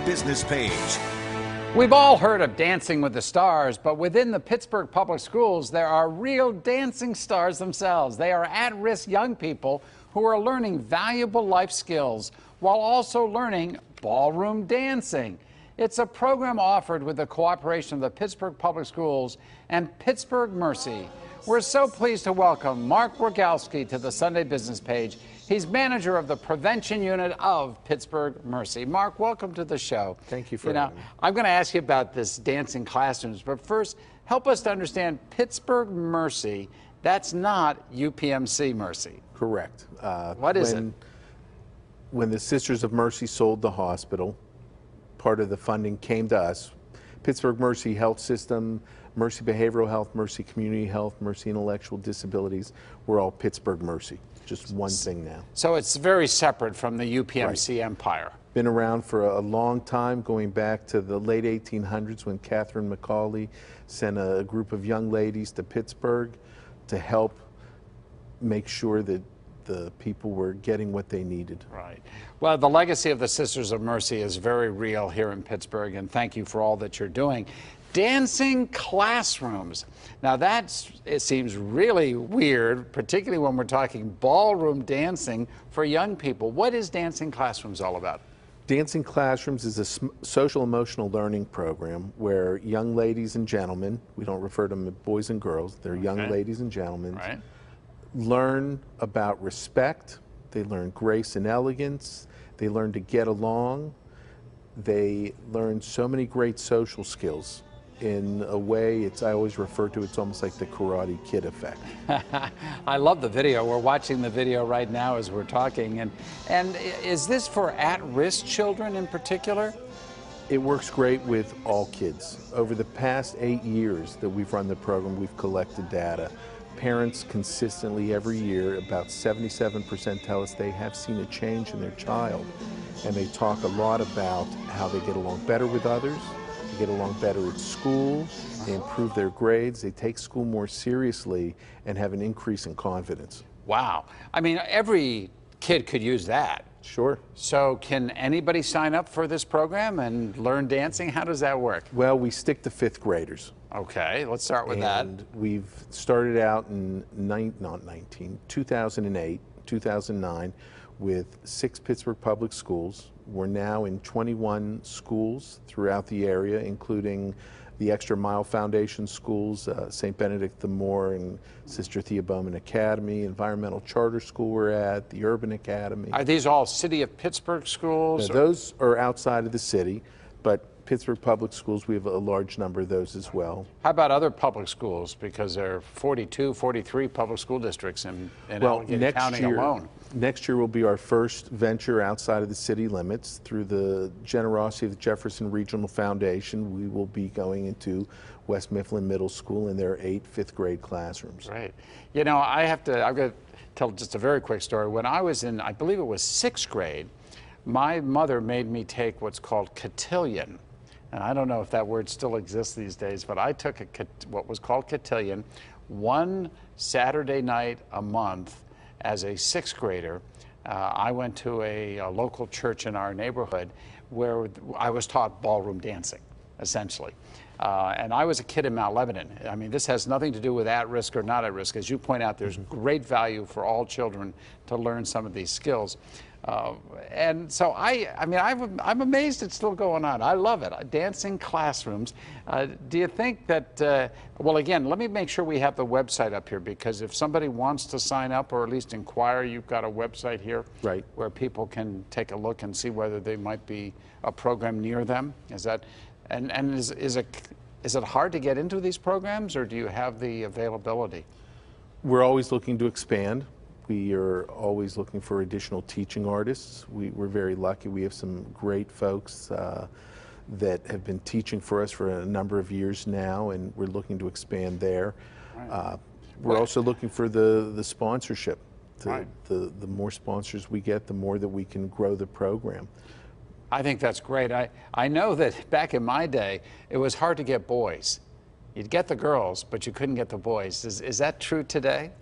Business Page. We've all heard of Dancing with the Stars, but within the Pittsburgh Public Schools, there are real dancing stars themselves. They are at-risk young people who are learning valuable life skills while also learning ballroom dancing. It's a program offered with the cooperation of the Pittsburgh Public Schools and Pittsburgh Mercy. We're so pleased to welcome Mark Rogalski to the Sunday Business Page. He's manager of the prevention unit of Pittsburgh Mercy. Mark, welcome to the show. Thank you for having me. I'm going to ask you about this dancing classrooms, but first, help us to understand Pittsburgh Mercy. That's not UPMC Mercy. Correct. What is it? When the Sisters of Mercy sold the hospital, part of the funding came to us. Pittsburgh Mercy Health System, Mercy Behavioral Health, Mercy Community Health, Mercy Intellectual Disabilities, we're all Pittsburgh Mercy. Just one thing now. So it's very separate from the UPMC empire. Been around for a long time, going back to the late 1800s when Catherine McCauley sent a group of young ladies to Pittsburgh to help make sure that the people were getting what they needed. Right. Well, the legacy of the Sisters of Mercy is very real here in Pittsburgh, and thank you for all that you're doing. Dancing classrooms. Now it seems really weird, particularly when we're talking ballroom dancing for young people. What is Dancing Classrooms all about? Dancing Classrooms is a social emotional learning program where young ladies and gentlemen, we don't refer to them as boys and girls, they're young ladies and gentlemen, learn about respect, they learn grace and elegance, they learn to get along, they learn so many great social skills. In a way, I always refer to it's almost like the Karate Kid effect. I love the video. We're watching the video right now as we're talking. And is this for at-risk children in particular? It works great with all kids. Over the past 8 years that we've run the program, we've collected data. Parents consistently every year, about 77% tell us they have seen a change in their child. And they talk a lot about how they get along better with others, they get along better at school, they improve their grades, they take school more seriously, and have an increase in confidence. Wow. I mean, every kid could use that. Sure. So can anybody sign up for this program and learn dancing? How does that work? Well, we stick to 5th graders. Okay, let's start with that. And we've started out in 2008, 2009 with 6 Pittsburgh public schools. We're now in 21 schools throughout the area, including the Extra Mile Foundation schools, St. Benedict the Moor and Sister Thea Bowman Academy, Environmental Charter School we're at, the Urban Academy. Are these all City of Pittsburgh schools? Now, those are outside of the city, but Pittsburgh Public Schools, we have a large number of those as well. How about other public schools? Because there are 42, 43 public school districts in Allegheny County alone. Next year will be our first venture outside of the city limits. Through the generosity of the Jefferson Regional Foundation, we will be going into West Mifflin Middle School in their 8 5th grade classrooms. Right. You know, I've got to tell just a very quick story. When I was in, I believe it was 6th grade, my mother made me take what's called cotillion. And I don't know if that word still exists these days, but I took what was called cotillion one Saturday night a month as a 6th grader. I went to a local church in our neighborhood where I was taught ballroom dancing, essentially. And I was a kid in Mount Lebanon. I mean, this has nothing to do with at-risk or not at risk. As you point out, there's great value for all children to learn some of these skills. And so I'm amazed it's still going on. I love it. Dancing classrooms. Do you think that, well, again, let me make sure we have the website up here, because if somebody wants to sign up or at least inquire, you've got a website here where people can take a look and see whether they might be a program near them. Is that, and is it hard to get into these programs, or do you have the availability? We're always looking to expand. We are always looking for additional teaching artists. We're very lucky. We have some great folks that have been teaching for us for a number of years now, and we're looking to expand there. We're also looking for the sponsorship. The more sponsors we get, the more that we can grow the program. I think that's great. I know that back in my day, it was hard to get boys. You'd get the girls, but you couldn't get the boys. Is that true today?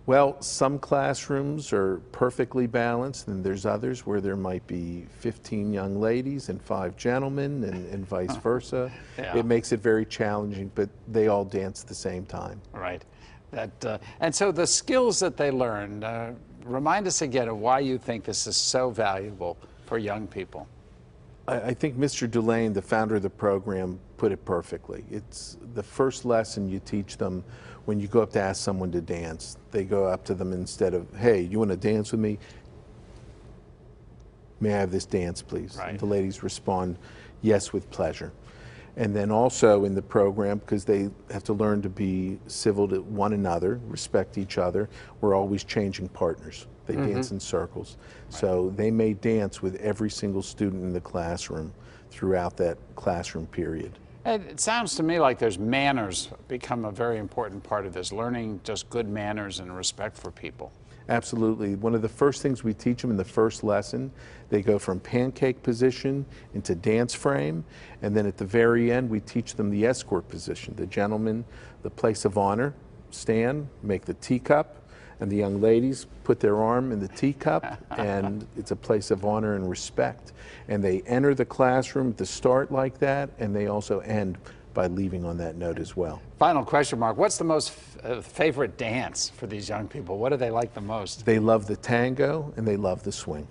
Well, some classrooms are perfectly balanced, and there's others where there might be 15 young ladies and 5 gentlemen, and vice versa. Yeah. It makes it very challenging, but they all dance at the same time. Right. And so the skills that they learn, remind us again of why you think this is so valuable for young people. I think Mr. Delane, the founder of the program, put it perfectly. It's the first lesson you teach them when you go up to ask someone to dance. They go up to them instead of, hey, you want to dance with me? May I have this dance, please? Right. And the ladies respond, yes, with pleasure. And then also in the program, because they have to learn to be civil to one another, respect each other, we're always changing partners. They dance in circles. So they may dance with every single student in the classroom throughout that classroom period. And it sounds to me like there's manners become a very important part of this, learning just good manners and respect for people. Absolutely. One of the first things we teach them in the first lesson, they go from pancake position into dance frame, and then at the very end we teach them the escort position. The gentleman, the place of honor, stand, make the teacup, and the young ladies put their arm in the teacup, and it's a place of honor and respect. And they enter the classroom at the start like that, and they also end by leaving on that note as well. Final question, Mark. What's the most favorite dance for these young people? What do they like the most? They love the tango, and they love the swing.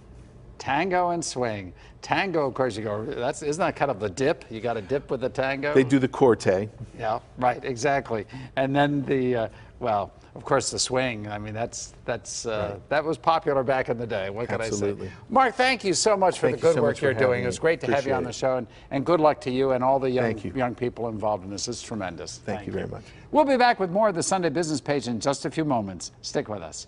Tango and swing. Tango, of course, you go, isn't that kind of the dip? You got to dip with the tango? They do the corte. Yeah, right, exactly. And then the, well, of course, the swing. I mean, that was popular back in the day. What can I say? Absolutely. Mark, thank you so much for the good work you're doing. It was great to have you on the show, and good luck to you and all the young people involved in this. It's tremendous. Thank you very much. We'll be back with more of the Sunday Business Page in just a few moments. Stick with us.